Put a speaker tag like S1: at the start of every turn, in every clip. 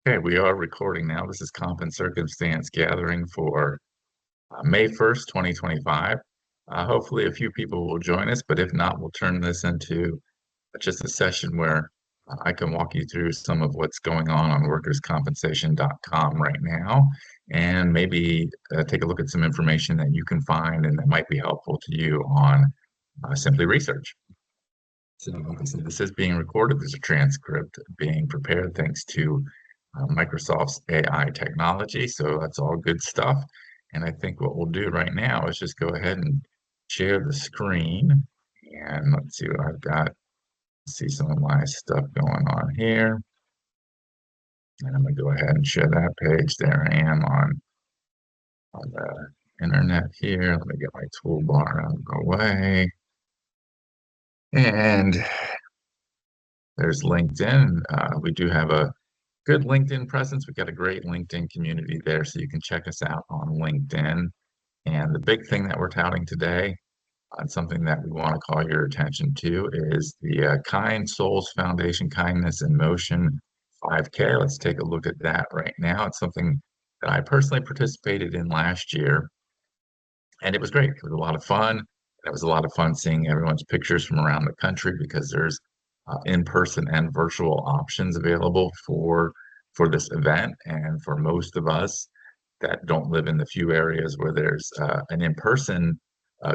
S1: Okay, we are recording now. This is Comp and Circumstance Gathering for May 1st, 2025. Hopefully a few people will join us, but if not, we'll turn this into just a session where I can walk you through some of what's going on workerscompensation.com right now, and maybe take a look at some information that you can find and that might be helpful to you on Simply Research. So, like I said, this is being recorded. There's a transcript being prepared thanks to Microsoft's AI technology. So that's all good stuff. And I think what we'll do right now is just go ahead and share the screen. And let's see what I've got. See some of my stuff going on here. And I'm going to go ahead and share that page. There I am on the internet here. Let me get my toolbar out of the way. And there's LinkedIn. We do have a good LinkedIn presence. We've got a great LinkedIn community there, so you can check us out on LinkedIn. And the big thing that we're touting today, and something that we want to call your attention to, is the Kind Souls Foundation Kindness in Motion 5K. Let's take a look at that right now. It's something that I personally participated in last year, and it was great. It was a lot of fun. It was a lot of fun seeing everyone's pictures from around the country because there's in-person and virtual options available for this event. And for most of us that don't live in the few areas where there's an in-person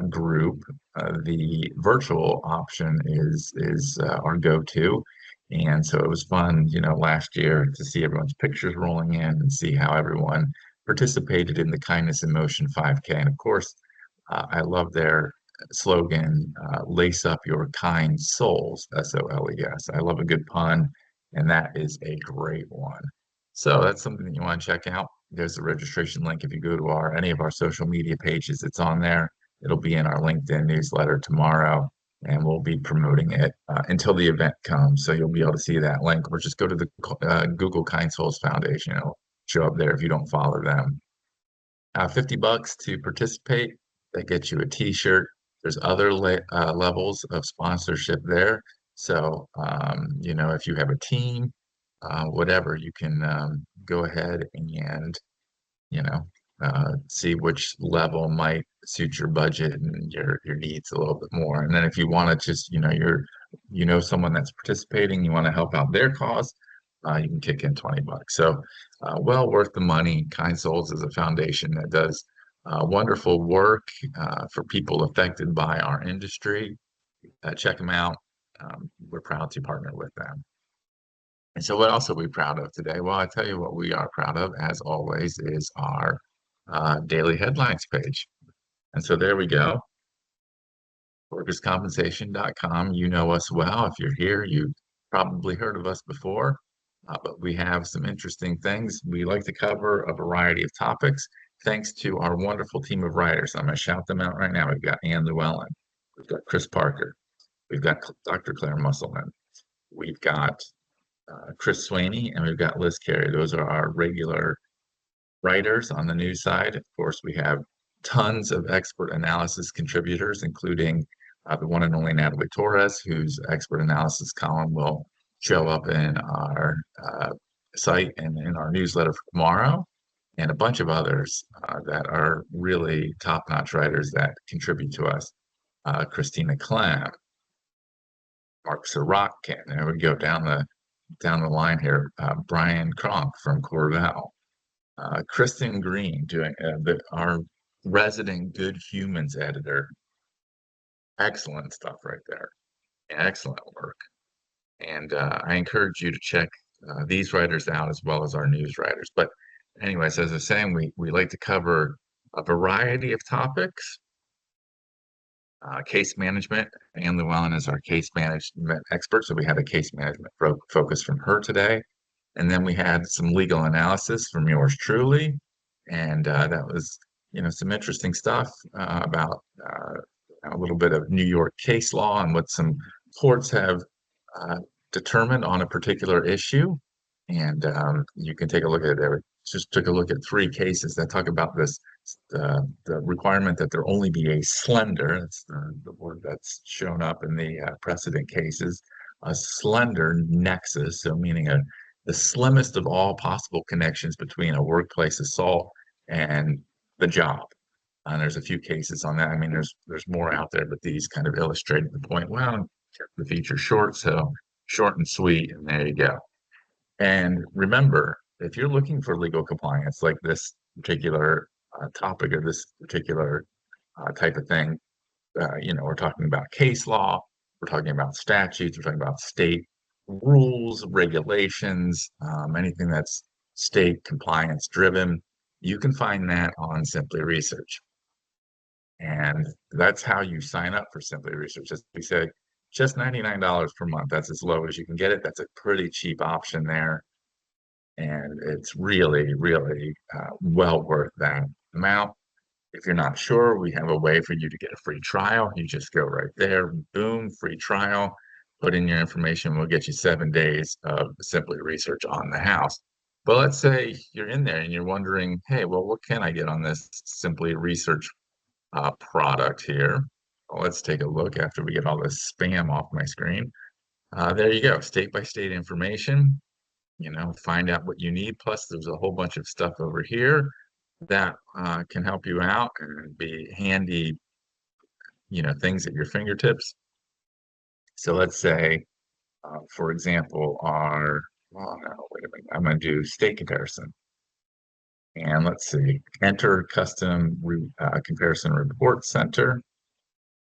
S1: group, the virtual option is our go-to. And so it was fun, last year to see everyone's pictures rolling in and see how everyone participated in the Kindness in Motion 5K. And of course, I love their slogan, lace up your kind souls, SOLES. I love a good pun, and that is a great one. So that's something that you want to check out. There's the registration link. If you go to any of our social media pages, it's on there. It'll be in our LinkedIn newsletter tomorrow, and we'll be promoting it until the event comes. So you'll be able to see that link, or just go to the Google Kind Souls Foundation. It'll show up there if you don't follow them. $50 to participate. That gets you a T-shirt. There's other levels of sponsorship there. So, if you have a team, whatever, you can go ahead and, see which level might suit your budget and your needs a little bit more. And then if you want to just, someone that's participating, you want to help out their cause, you can kick in $20. So, well worth the money. Kind Souls is a foundation that does wonderful work for people affected by our industry. Check them out. We're proud to partner with them. And so what else are we proud of today? Well, I tell you what we are proud of, as always, is our daily headlines page. And so there we go. Workerscompensation.com. You know us well. If you're here, you've probably heard of us before, but we have some interesting things. We like to cover a variety of topics thanks to our wonderful team of writers. I'm going to shout them out right now. We've got Ann Llewellyn. We've got Chris Parker. We've got Dr. Claire Musselman. We've got Chris Swaney, and we've got Liz Carey. Those are our regular writers on the news side. Of course, we have tons of expert analysis contributors, including the one and only Natalie Torres, whose expert analysis column will show up in our site and in our newsletter for tomorrow, and a bunch of others that are really top-notch writers that contribute to us. Christina Clem, Mark Sirotkin, there we go down the line here. Brian Kronk from Corval, Kristen Green doing our resident Good Humans editor. Excellent stuff right there. Excellent work. And I encourage you to check these writers out as well as our news writers. But anyways, as I was saying, we like to cover a variety of topics. Case management. Ann Llewellyn is our case management expert, so we had a case management focus from her today. And then we had some legal analysis from yours truly. And that was, some interesting stuff about a little bit of New York case law and what some courts have determined on a particular issue. And you can take a look at it there. Just took a look at 3 cases that talk about this, the requirement that there only be a slender, that's the word that's shown up in the precedent cases, a slender nexus, so meaning the slimmest of all possible connections between a workplace assault and the job. And there's a few cases on that. I mean, there's more out there, but these kind of illustrated the point. Well, kept the feature short, so short and sweet, and there you go. And remember, if you're looking for legal compliance, like this particular topic or this particular type of thing, we're talking about case law, we're talking about statutes, we're talking about state rules, regulations, anything that's state compliance driven. You can find that on Simply Research. And that's how you sign up for Simply Research. As we say, just $99 per month. That's as low as you can get it. That's a pretty cheap option there. And it's really, really well worth that amount. If you're not sure, we have a way for you to get a free trial. You just go right there, boom, free trial, put in your information. We'll get you 7 days of Simply Research on the house. But let's say you're in there and you're wondering, hey, well, what can I get on this Simply Research product here? Well, let's take a look after we get all this spam off my screen. There you go, state by state information. Find out what you need. Plus, there's a whole bunch of stuff over here that can help you out and be handy, things at your fingertips. So let's say, for example, well, no, wait a minute, I'm going to do state comparison. And let's see, enter custom comparison report center.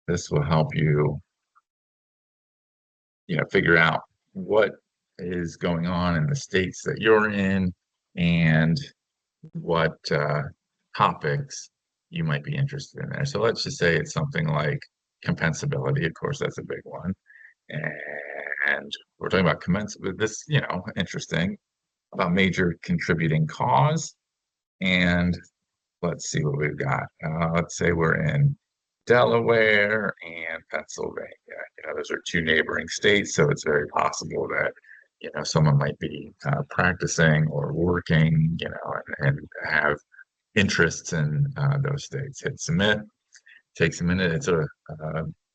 S1: This will help you, figure out what is going on in the states that you're in and what topics you might be interested in there. So let's just say it's something like compensability. Of course, that's a big one. And we're talking about this, interesting, about major contributing cause. And let's see what we've got. Let's say we're in Delaware and Pennsylvania. Those are two neighboring states, so it's very possible that someone might be practicing or working, and have interests in those states. Hit submit. Takes a minute. It's a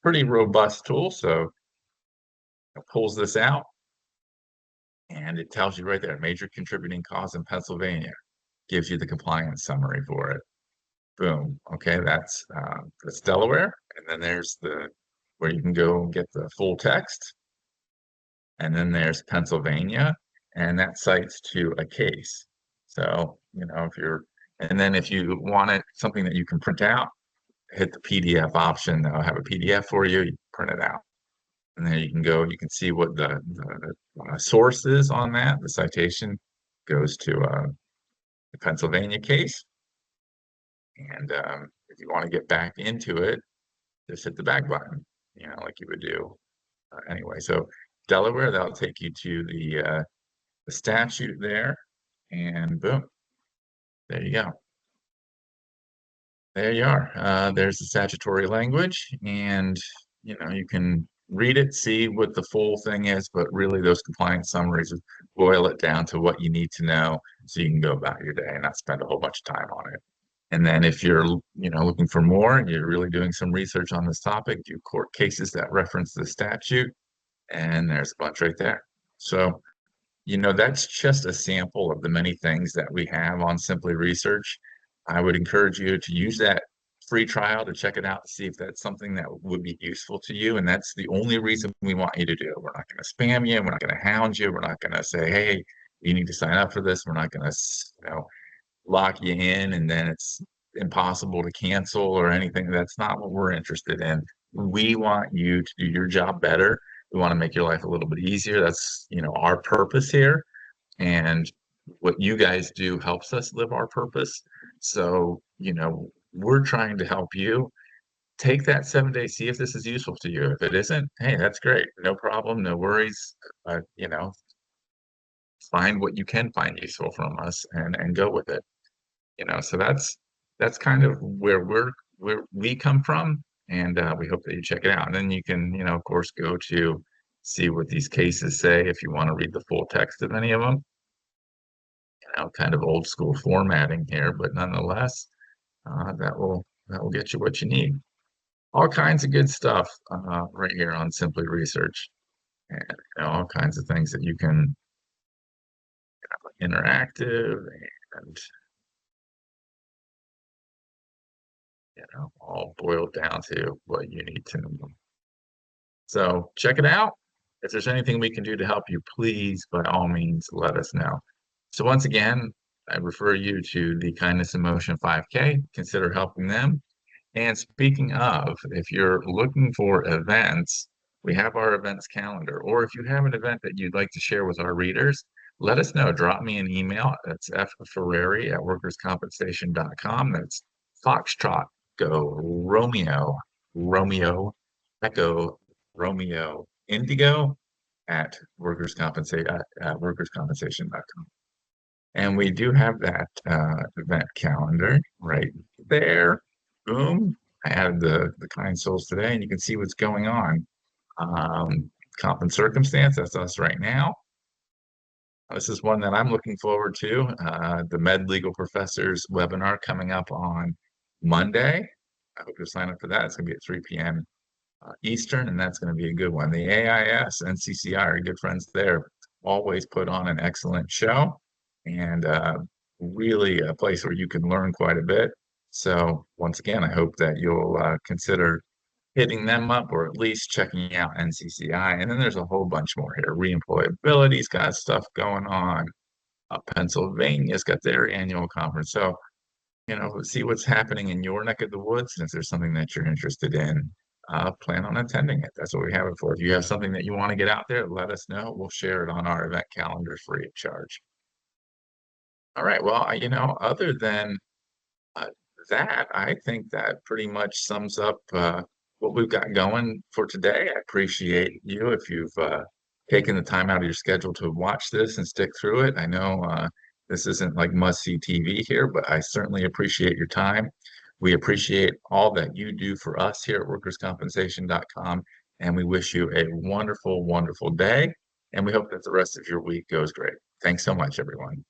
S1: pretty robust tool, so it pulls this out, and it tells you right there, major contributing cause in Pennsylvania. Gives you the compliance summary for it. Boom. Okay, that's Delaware, and then there's where you can go and get the full text. And then there's Pennsylvania, and that cites to a case. So, and then if you want something that you can print out, hit the PDF option. They'll have a PDF for you. You print it out. And then you can go, you can see what the source is on that. The citation goes to the Pennsylvania case. And if you want to get back into it, just hit the back button, like you would do anyway. So Delaware, that'll take you to the statute there, and boom, there you go. There you are. There's the statutory language, and you can read it, see what the full thing is, but really those compliance summaries boil it down to what you need to know so you can go about your day and not spend a whole bunch of time on it. And then if you're, looking for more and you're really doing some research on this topic, do court cases that reference the statute, and there's a bunch right there. So, that's just a sample of the many things that we have on Simply Research. I would encourage you to use that free trial to check it out to see if that's something that would be useful to you. And that's the only reason we want you to do it. We're not going to spam you. We're not going to hound you. We're not going to say, hey, you need to sign up for this. We're not going to, lock you in and then it's impossible to cancel or anything. That's not what we're interested in. We want you to do your job better. We want to make your life a little bit easier. That's, our purpose here. And what you guys do helps us live our purpose. So, we're trying to help you. Take that 7 days, see if this is useful to you. If it isn't, hey, that's great. No problem, no worries. Find what you can find useful from us and go with it. So that's kind of where we come from, and we hope that you check it out. And then you can, of course, go to see what these cases say if you want to read the full text of any of them. Kind of old school formatting here, but nonetheless, that will get you what you need. All kinds of good stuff right here on Simply Research, and all kinds of things that you can interactive and, all boiled down to what you need to know. So check it out. If there's anything we can do to help you, please, by all means, let us know. So once again, I refer you to the Kindness in Motion 5K. Consider helping them. And speaking of, if you're looking for events, we have our events calendar. Or if you have an event that you'd like to share with our readers, let us know. Drop me an email. That's fferrari@workerscompensation.com. That's Foxtrot, Go, Romeo, Echo, Romeo, Indigo at workerscompensation.com. And we do have that event calendar right there. Boom. I added the kind souls today, and you can see what's going on. Comp and Circumstance, that's us right now. This is one that I'm looking forward to. The Med Legal Professors webinar coming up on Monday. I hope you'll sign up for that. It's going to be at 3 p.m. Eastern, and that's going to be a good one. The AIS, NCCI are good friends there. Always put on an excellent show, and really a place where you can learn quite a bit. So once again, I hope that you'll consider hitting them up or at least checking out NCCI. And then there's a whole bunch more here. Reemployability's got stuff going on. Pennsylvania's got their annual conference. So, see what's happening in your neck of the woods. And if there's something that you're interested in, plan on attending it. That's what we have it for. If you have something that you want to get out there, let us know. We'll share it on our event calendar free of charge. All right. Well, other than uh, that, I think that pretty much sums up what we've got going for today. I appreciate you if you've taken the time out of your schedule to watch this and stick through it. I know this isn't like must-see TV here, but I certainly appreciate your time. We appreciate all that you do for us here at workerscompensation.com, and we wish you a wonderful, wonderful day, and we hope that the rest of your week goes great. Thanks so much, everyone.